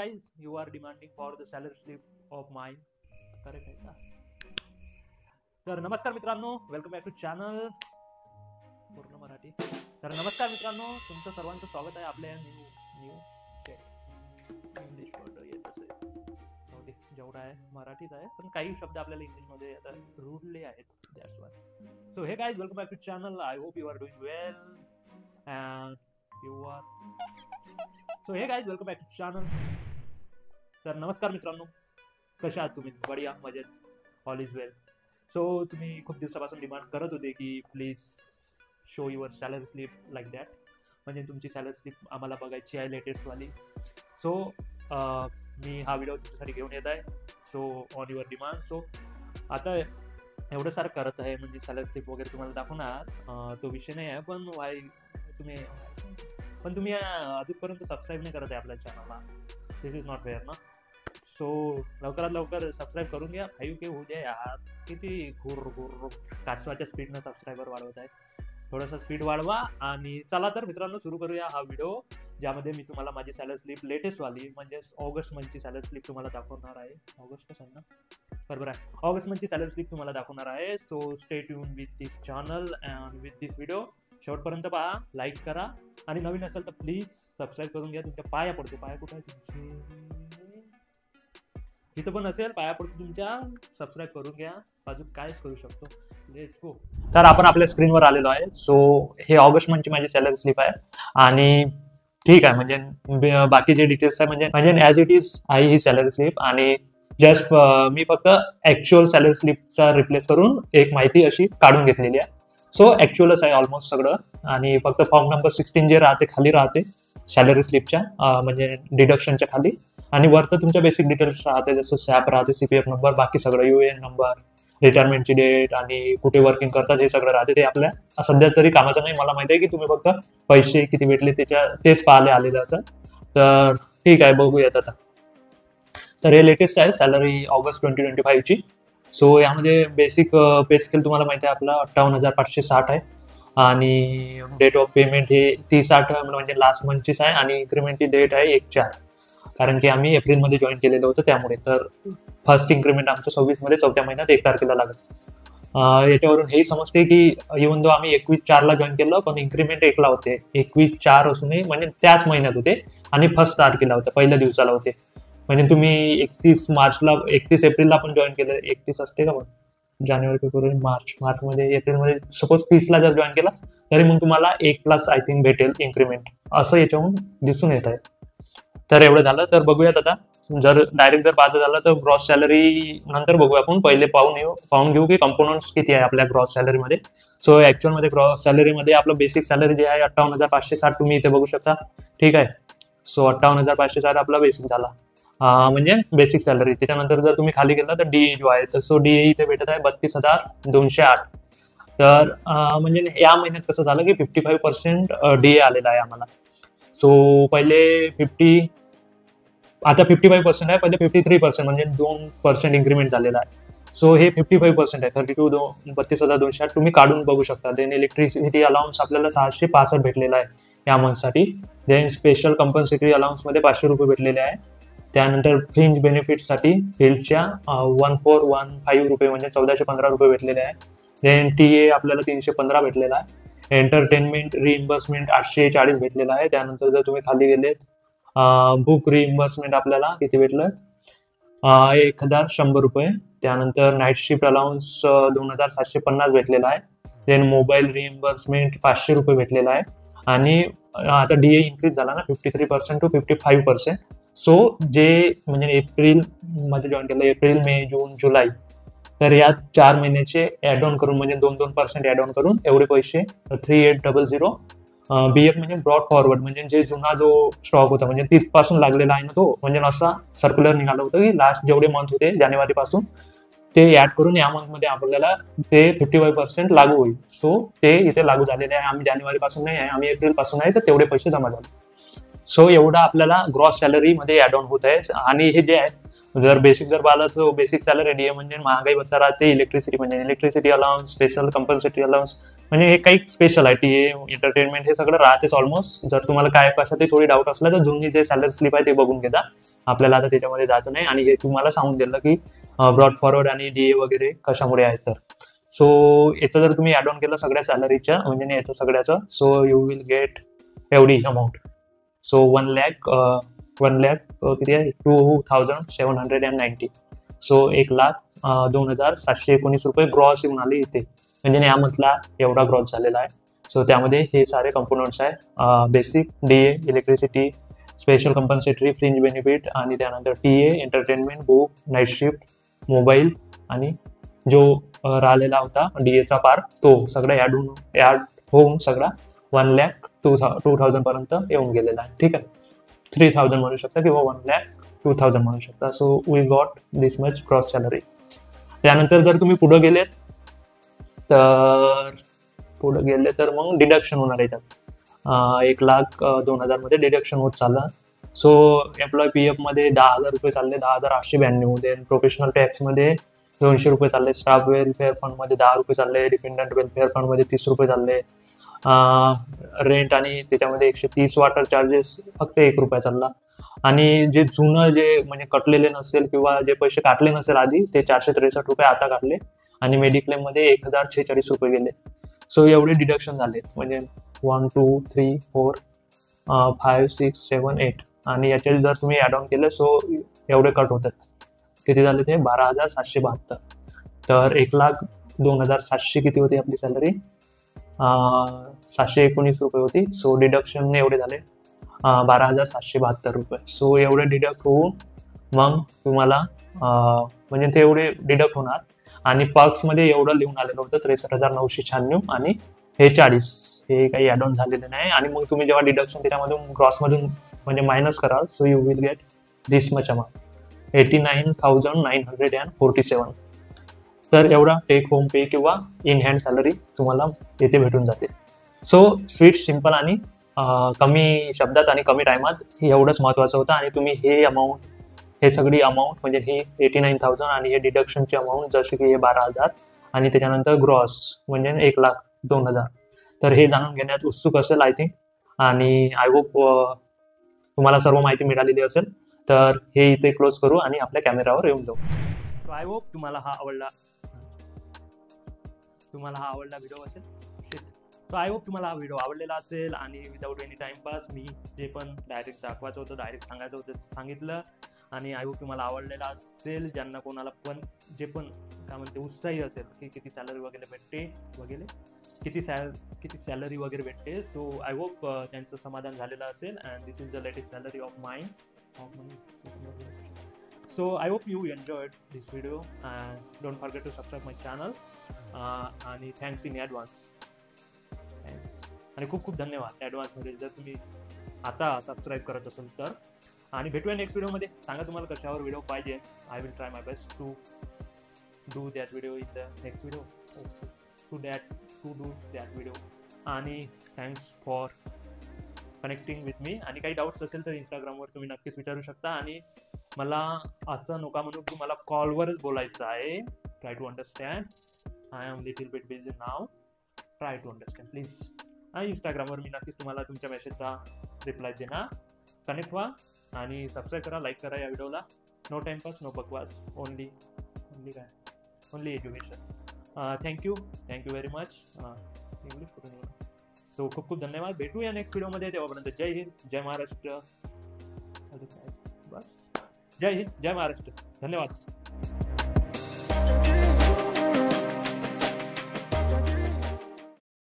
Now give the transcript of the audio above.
guys, you are demanding for the salary slip of mine. Correct आहे का? तर नमस्कार मित्रांनो, वेलकम बॅक टू चॅनल पूर्ण मराठी. तर नमस्कार मित्रांनो, तुमचं सर्वांचं स्वागत आहे आपल्या न्यू इंग्लिश वर्ड येत असेल जेवढा आहे मराठीच आहे, पण काही शब्द आपल्याला इंग्लिशमध्ये आता रूढले आहेत. That's why. So hey guys, welcome back to channel. I hope you are doing well and you are. So hey guys, welcome back to channel. तर नमस्कार मित्रांनो, कशा आहात तुम्ही? बढिया, मजेत, ऑल इज वेल. सो तुम्ही खूप दिवसापासून डिमांड करत होते की please show your salary slip like that, म्हणजे तुमची सॅलरी स्लिप आम्हाला बघायची आहे लेटेस्टवाली. सो मी हा व्हिडिओ तुमच्यासाठी घेऊन येत आहे. So on your demand. So आता एवढं सारं करत आहे, म्हणजे सॅलरी स्लिप वगैरे तुम्हाला दाखवणार, तो विषय नाही आहे. पण तुम्ही अजूनपर्यंत सबस्क्राईब नाही करत आहे आपल्या चॅनलला. दिस इज नॉट फेअर ना. सो लवकरात लवकर सबस्क्राईब करून घ्या. 5K होऊ द्या यार. किती घुर कासवाच्या स्पीडनं सबस्क्रायबर वाढवत आहे. थोडंसं स्पीड वाढवा. आणि चला तर मित्रांनो, सुरू करूया हा व्हिडिओ, ज्यामध्ये मी तुम्हाला माझी सॅलरी स्लिप लेटेस्टवाली, म्हणजे ऑगस्ट मंथची सॅलरी स्लिप तुम्हाला दाखवणार आहे. ऑगस्टच आहे ना? बरोबर आहे, ऑगस्ट मंथची सॅलरी स्लिप तुम्हाला दाखवणार आहे. So stay tune with this channel and with this video. शेवटपर्यंत पहा, लाईक करा, आणि नवीन असेल तर प्लीज सबस्क्राईब करून घ्या. तुमच्या पाया पडतो. पाया कुठे आहे तुमचे? तिथं पण असेल, पाया पडतो तुमच्या. सबस्क्राईब करून घ्या. अजून कायच करू शकतो. Let's go. तर आपण आपल्या स्क्रीनवर आलेलो आहे. सो हे ऑगस्ट मंथची माझी सॅलरी स्लिप आहे. आणि ठीक आहे, म्हणजे बाकी जे डिटेल्स आहे म्हणजे ॲज इट इज आहे ही सॅलरी स्लिप. आणि जस्ट मी फक्त ॲक्च्युअल सॅलरी स्लिपचा रिप्लेस करून एक माहिती अशी काढून घेतलेली आहे. सो ॲक्च्युअलच आहे ऑलमोस्ट सगळं. आणि फक्त फॉर्म नंबर 16 जे राहते खाली राहते सॅलरी स्लिपच्या, म्हणजे डिडक्शनच्या खाली. आणि वर तर तुमच्या बेसिक डिटेल्स राहते, जसं सॅप राहते, CPF नंबर, बाकी सगळं, UN नंबर, रिटायरमेंटची डेट आणि कुठे वर्किंग करतात हे सगळं राहते. ते आपल्या सध्या तरी कामाचं नाही. मला माहिती आहे की तुम्ही फक्त पैसे किती भेटले तेच पाहायला आलेलं असं. तर ठीक आहे, बघूयात आता. तर हे लेटेस्ट आहे सॅलरी ऑगस्ट 2025ची. सो यामध्ये बेसिक पे स्केल तुम्हाला माहिती आहे आपला 58,560 आहे. आणि डेट ऑफ पेमेंट हे 30/8 म्हणजे लास्ट मंथचीच आहे. आणि इन्क्रीमेंटची डेट आहे 1/4, कारण की आम्ही एप्रिलमध्ये जॉईन केलेलं होतं त्यामुळे. तर फर्स्ट इन्क्रीमेंट आमचं 26 मध्ये 4थ्या महिन्यात 1 तारखेला लागत. याच्यावरून हेही समजते की इव्हन दो आम्ही 21/4 जॉईन केलं, पण इन्क्रीमेंट 1ला होते. 21/4 असूनही म्हणजे त्याच महिन्यात होते आणि फर्स्ट तारखेला होते, पहिल्या दिवसाला होते. म्हणजे तुम्ही 31 एप्रिलला पण जॉईन केलं. 31 असते का? पण जानेवारी, फेब्रुवारी, मार्चमध्ये, एप्रिलमध्ये सपोज 30ला जर जॉईन केला तरी मग तुम्हाला 1 आय थिंक भेटेल इन्क्रीमेंट, असं याच्याहून दिसून येत आहे. तर एवढं झालं. तर बघूयात आता. जर डायरेक्ट पाहायचं झालं तर ग्रॉस सॅलरी नंतर बघू आपण. पहिले पाहून घेऊ की कंपोनंट्स किती आहे आपल्या ग्रॉस सॅलरीमध्ये. सो ॲक्च्युअलमध्ये ग्रॉस सॅलरीमध्ये आपलं बेसिक सॅलरी जे आहे 58,560 तुम्ही इथे बघू शकता. ठीक आहे. सो 58,560 आपला बेसिक झाला, म्हणजे बेसिक सॅलरी. त्याच्यानंतर जर तुम्ही खाली गेला तर DA जो आहे, तर सो DA इथे भेटत आहे 32,208. तर म्हणजे या महिन्यात कसं झालं की 55% DA आलेला आहे आम्हाला. सो पहिले आता 55% आहे, पहिले 53%, म्हणजे 2% इन्क्रीमेंट झालेला आहे. सो हे 55% आहे. 32,208 तुम्ही काढून बघू शकता. देन इलेक्ट्रिसिटी अलाउन्स आपल्याला 665 भेटलेला आहे या मंथसाठी. देन स्पेशल कंपल्सरी अलाउन्समध्ये 500 रुपये भेटलेले आहे. त्यानंतर फ्रिंज बेनिफिटसाठी फील्डच्या 1415 रुपये, म्हणजे 1415 रुपये भेटलेले आहे. देन TA आपल्याला 315 भेटलेला आहे. एंटरटेनमेंट रिइम्बर्समेंट 840 भेटलेला आहे. त्यानंतर जर तुम्ही खाली गेलेत, बुक रिइम्बर्समेंट आपल्याला किती भेटलं? 1,100 रुपये. त्यानंतर नाईट शिफ्ट अलाउन्स 2,750 भेटलेला आहे. देन मोबाईल रिइम्बर्समेंट 500 रुपये भेटलेला आहे. आणि आता DA इन्क्रीज झाला ना 53% टू 55%. सो जे म्हणजे एप्रिलमध्ये जॉईन केलं, एप्रिल, मे, जून, जुलै, तर या 4 महिन्याचे ॲड ऑन करून, म्हणजे 2% ॲड ऑन करून एवढे पैसे 3800. BF म्हणजे ब्रॉड फॉरवर्ड, म्हणजे जे जुना जो स्टॉक होता, म्हणजे तिथपासून लागलेला आहे ना तो, म्हणजे असा सर्क्युलर निघाला होता की लास्ट जेवढे मंथ होते जानेवारीपासून ते ॲड करून या मंथमध्ये आपल्याला ते 55% लागू होईल. सो ते इथे लागू झालेले आहे. आम्ही जानेवारीपासून नाही आहे, आम्ही एप्रिलपासून आहे, तर तेवढे पैसे जमा झाले. सो एवढा आपल्याला ग्रॉस सॅलरीमध्ये ॲड ऑन होत आहे. आणि हे जे आहे जर बेसिक जर पाहिलं तर बेसिक सॅलरी डीए म्हणजे महागाई भत्ता राहते, इलेक्ट्रिसिटी म्हणजे electricity allowance, special compulsory allowance म्हणजे हे काही स्पेशल आहे, टीए एंटरटेनमेंट हे सगळं राहतेच ऑलमोस्ट. जर तुम्हाला काय कशात थोडी डाऊट असला तर जुनी जे सॅलरी स्लिप आहे ते बघून घेता, आपल्याला आता त्याच्यामध्ये जायचं नाही. आणि हे तुम्हाला सांगून दिलं की ब्रॉड फॉरवर्ड आणि डीए वगैरे कशामुळे आहेत तर. सो याचं जर तुम्ही ॲड ऑन केलं सगळ्या सॅलरीच्या म्हणजे याचं सगळ्याचं, सो यू विल गेट एवढी अमाऊंट. सो 1 lakh किती आहे 2790. सो 1,02,719 रुपये ग्रॉस येऊन आले इथे, म्हणजे या मंथला एवढा ग्रॉस झालेला आहे. सो त्यामध्ये हे सारे कंपोनंट्स आहे, basic, DA, electricity, special compensatory, fringe benefit आणि त्यानंतर TA, entertainment, book, night shift, mobile आणि जो राहिलेला होता डीएचा पार्ट तो सगळं ॲड होऊन सगळा 1,02,000 पर्यंत येऊन गेलेला आहे. ठीक आहे, 3,000 म्हणू शकता किंवा 1,02,000 म्हणू शकता. So we got this much gross salary. त्यानंतर जर तुम्ही पुढे गेले तर मग डिडक्शन होणार आहे त्यात. 1,02,000 मध्ये डिडक्शन होत चाललं. सो एम्प्लॉय पी एफ मध्ये 10,000 रुपये चालले, 10,892. देन प्रोफेशनल टॅक्स मध्ये 200 रुपये चालले, स्टाफ वेलफेअर फंड मध्ये 10 रुपये चालले, डिपेंडंट वेलफेअर फंड मध्ये 30 रुपये चालले, रेंट आणि त्याच्यामध्ये 130 वॉटर चार्जेस फक्त 1 रुपया चालला. आणि जे जुनं जे म्हणजे कटलेले नसेल किंवा जे पैसे काटले नसेल आधी ते 463 रुपये आता काटले आणि मेडिक्लेम मध्ये 1,046 रुपये गेले. सो एवढे डिडक्शन झाले म्हणजे 1 2 3 4 5 6 7 8 आणि याचे जर तुम्ही ॲड ऑन केले सो एवढे कट होतात. किती झाले ते 12,772. तर 1,02,700 किती होती आपली सॅलरी, 719 रुपये होती. सो डिडक्शन एवढे झाले 12,772 रुपये. सो एवढे डिडक्ट होऊन मग तुम्हाला म्हणजे ते एवढे डिडक्ट होणार. आणि पर्क्समध्ये एवढं लिहून आलेलं होतं 63,996 आणि हे 40, हे काही ॲड ऑन झालेले नाही. आणि मग तुम्ही जेव्हा डिडक्शन त्याच्यामधून ग्रॉसमधून म्हणजे मायनस कराल so you will get this much amount 89,947. तर एवढा टेक होम पे किंवा इन हँड सॅलरी तुम्हाला येथे भेटून जाते. सो स्वीट, सिम्पल आणि कमी शब्दात आणि कमी टायमात एवढंच महत्त्वाचं होतं. आणि तुम्ही हे सगळी अमाऊंट म्हणजे ही 89,000 आणि हे डिडक्शनची अमाऊंट जसे की हे 12,000 आणि त्याच्यानंतर ग्रॉस म्हणजे 1,02,000. तर हे जाणून घेण्यात उत्सुक असेल आय थिंक. आणि आय होप तुम्हाला सर्व माहिती मिळालेली असेल. तर हे इथे क्लोज करू आणि आपल्या कॅमेरावर येऊन जाऊ. सो आय होप तुम्हाला हा आवडला व्हिडिओ असेल. सो आय होप तुम्हाला हा व्हिडिओ आवडलेला असेल आणि विदाऊट एनी टाइमपास मी जे पण डायरेक्ट दाखवायचं होतं, डायरेक्ट सांगायचं होतं सांगितलं. आणि आय होप तुम्हाला आवडलेला असेल. ज्यांना कोणाला पण जे पण काय म्हणते उत्साही असेल की किती सॅलरी वगैरे भेटते सो आय होप त्यांचं समाधान झालेलं असेल. And this is the latest salary of mine. So I hope you enjoyed this video and don't forget to subscribe my channel आणि thanks in advance. आणि खूप धन्यवाद ॲडव्हान्समध्ये जर तुम्ही आता सबस्क्राईब करत असाल तर. आणि भेटूया नेक्स्ट व्हिडिओमध्ये. सांगा तुम्हाला कशावर व्हिडिओ पाहिजे. I will try my best to do that video in the next video to do that video. आणि thanks for connecting with me. आणि काही डाऊट्स असेल तर इंस्टाग्रामवर तुम्ही नक्कीच विचारू शकता. आणि मला असं नका म्हणू की मला कॉलवरच बोलायचं आहे. Try to understand. I am little bit busy now. Try to understand please. आणि इंस्टाग्रामवर मी नक्कीच तुम्हाला तुमच्या मेसेजचा रिप्लाय देणार. कनेक्ट व्हा आणि सबस्क्राईब करा, लाईक करा या व्हिडिओला. नो टाइमपास, नो बकवास, only education. Thank you very much. English कुठून. सो खूप धन्यवाद. भेटूया नेक्स्ट व्हिडिओमध्ये. तेव्हापर्यंत जय हिंद, जय महाराष्ट्र. बस जय हिंद, जय महाराष्ट्र. धन्यवाद.